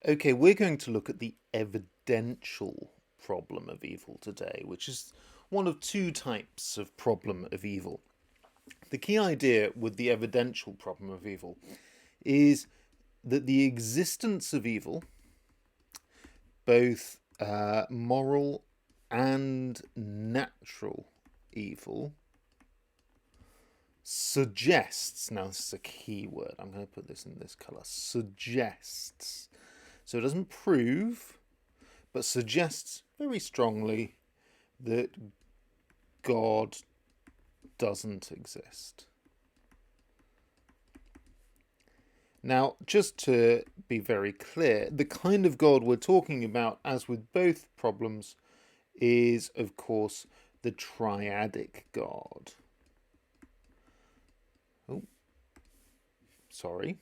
Okay, we're going to look at the evidential problem of evil today, which is one of two types of problem of evil. The key idea with the evidential problem of evil is that the existence of evil, both moral and natural evil, suggests, now this is a key word, I'm going to put this in this colour, suggests. So it doesn't prove, but suggests very strongly that God doesn't exist. Now, just to be very clear, the kind of God we're talking about, as with both problems, is, of course, the triadic God. Oh, sorry.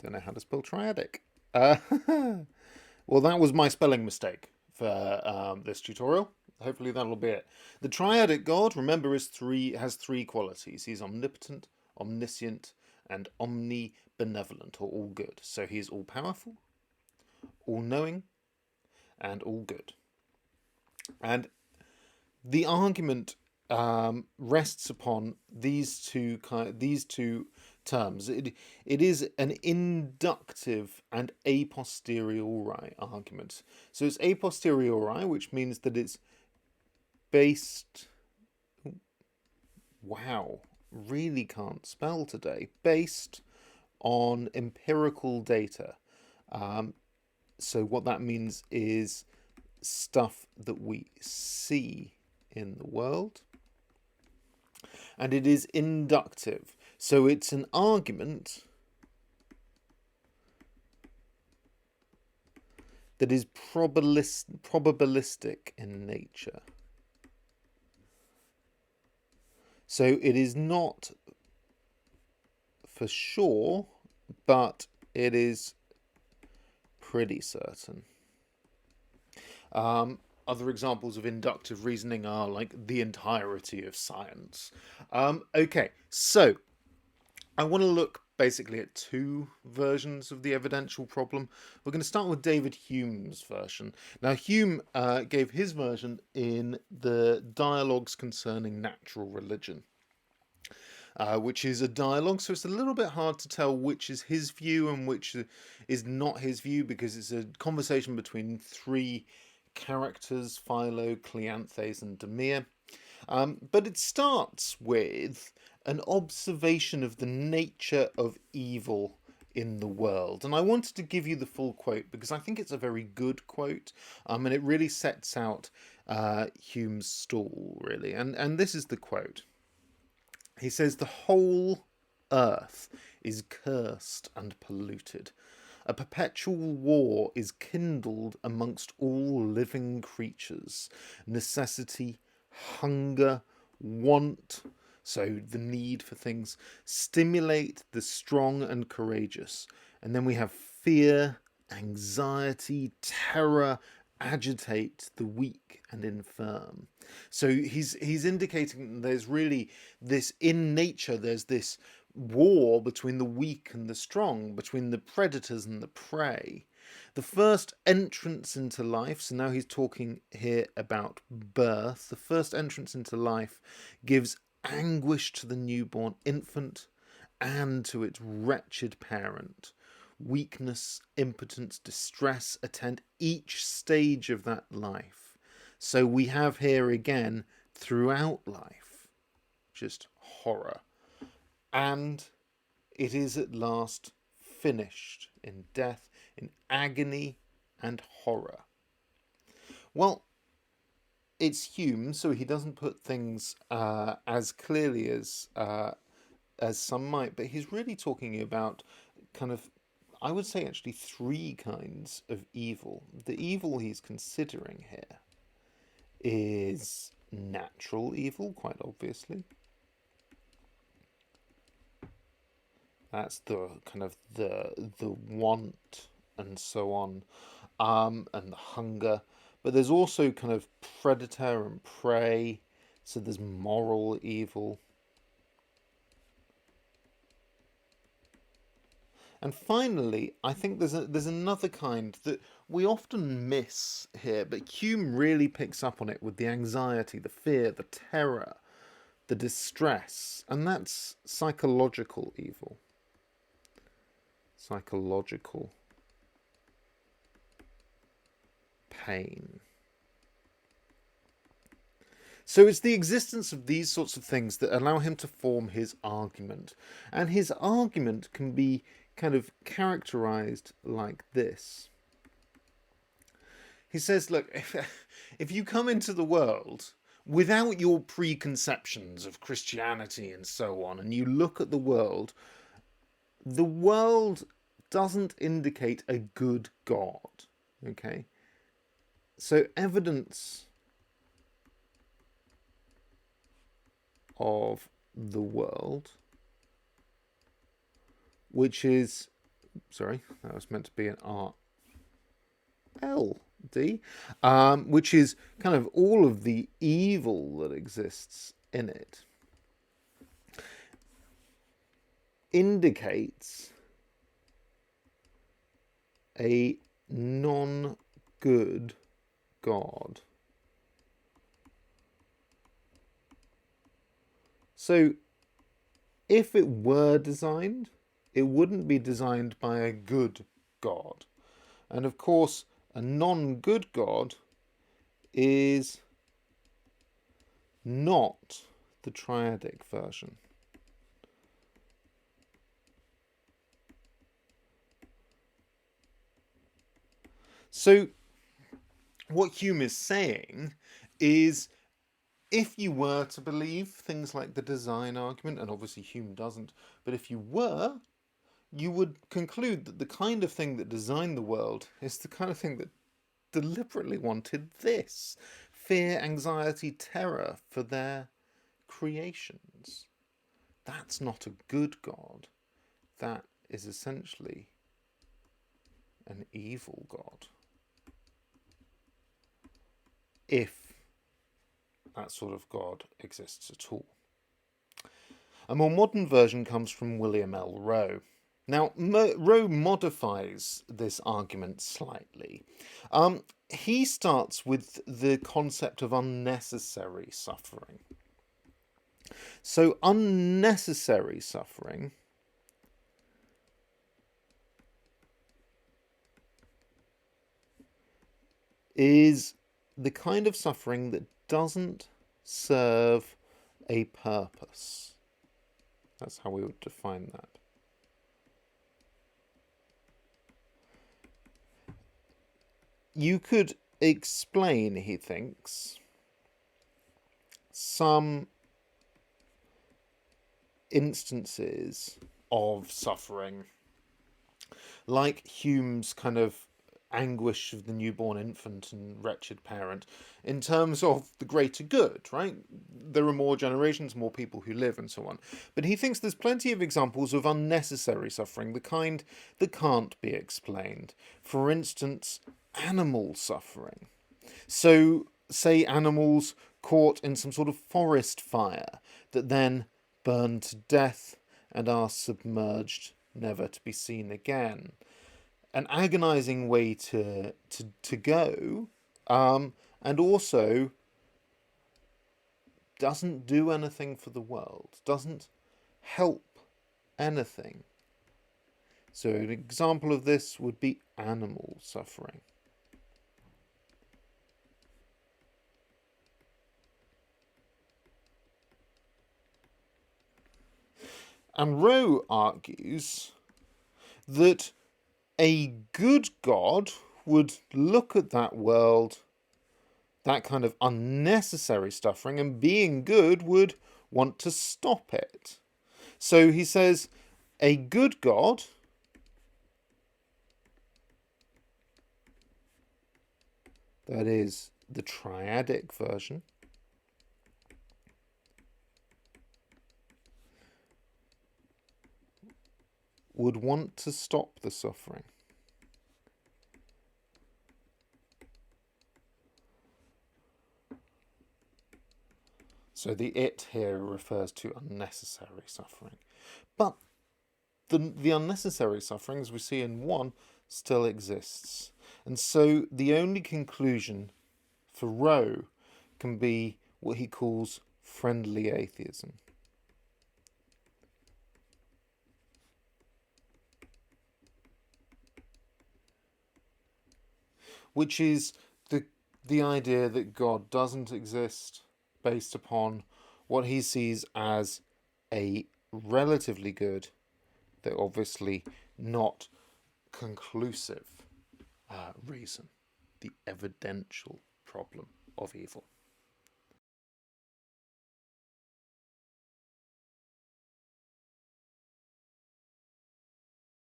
Don't know how to spell triadic. Well, that was my spelling mistake for this tutorial. Hopefully that'll be it. The triadic God, remember, has three qualities. He's omnipotent, omniscient, and omnibenevolent, or all good. So he's all powerful, all knowing, and all good. And the argument rests upon these two terms. It is an inductive and a posteriori argument. So it's a posteriori, which means that it's based. Wow, really can't spell today. Based on empirical data. So what that means is stuff that we see in the world. And it is inductive. So it's an argument that is probabilistic in nature. So it is not for sure, but it is pretty certain. Other examples of inductive reasoning are like the entirety of science. Okay, so I want to look basically at two versions of the evidential problem. We're going to start with David Hume's version. Now, Hume gave his version in the Dialogues Concerning Natural Religion, which is a dialogue, so it's a little bit hard to tell which is his view and which is not his view, because it's a conversation between three characters, Philo, Cleanthes, and Demir. But it starts with an observation of the nature of evil in the world. And I wanted to give you the full quote because I think it's a very good quote, and it really sets out Hume's stall, really. And this is the quote. He says, "The whole earth is cursed and polluted. A perpetual war is kindled amongst all living creatures. Necessity, hunger, want, so the need for things, stimulate the strong and courageous. And then we have fear, anxiety, terror, agitate the weak and infirm." So he's indicating that there's really this, in nature, there's this war between the weak and the strong, between the predators and the prey. The first entrance into life, so now he's talking here about birth, the first entrance into life gives anguish to the newborn infant and to its wretched parent. Weakness, impotence, distress attend each stage of that life. So we have here again, throughout life, just horror. And it is at last finished in death, in agony and horror. Well, it's Hume, so he doesn't put things as clearly as some might, but he's really talking about kind of, I would say actually, three kinds of evil. The evil he's considering here is natural evil, quite obviously. That's the kind of the want and so on, and the hunger. But there's also kind of predator and prey. So there's moral evil. And finally, I think there's another kind that we often miss here, but Hume really picks up on it with the anxiety, the fear, the terror, the distress, and that's psychological evil. Psychological pain. So it's the existence of these sorts of things that allow him to form his argument. And his argument can be kind of characterized like this. He says, look, if you come into the world without your preconceptions of Christianity and so on, and you look at the world doesn't indicate a good God. Okay? So evidence of the world, which is, sorry, that was meant to be an RLD, which is kind of all of the evil that exists in it, indicates a non-good God. So if it were designed, it wouldn't be designed by a good God. And of course, a non-good God is not the triadic version. So what Hume is saying is, if you were to believe things like the design argument, and obviously Hume doesn't, but if you were, you would conclude that the kind of thing that designed the world is the kind of thing that deliberately wanted this: fear, anxiety, terror for their creations. That's not a good God. That is essentially an evil God. If that sort of God exists at all. A more modern version comes from William L. Rowe. Now, Rowe modifies this argument slightly. He starts with the concept of unnecessary suffering. So, unnecessary suffering is the kind of suffering that doesn't serve a purpose. That's how we would define that. You could explain, he thinks, some instances of suffering, like Hume's kind of anguish of the newborn infant and wretched parent, in terms of the greater good, right? There are more generations, more people who live, and so on. But he thinks there's plenty of examples of unnecessary suffering, the kind that can't be explained. For instance, animal suffering. So, say animals caught in some sort of forest fire that then burn to death and are submerged, never to be seen again. An agonizing way to go, and also doesn't do anything for the world, doesn't help anything. So an example of this would be animal suffering. And Rowe argues that a good God would look at that world, that kind of unnecessary suffering, and being good would want to stop it. So he says a good God that is the triadic version would want to stop the suffering. So the it here refers to unnecessary suffering. But the unnecessary suffering, as we see in 1, still exists. And so the only conclusion for Rowe can be what he calls friendly atheism. Which is the idea that God doesn't exist based upon what he sees as a relatively good, though obviously not conclusive, reason. The evidential problem of evil.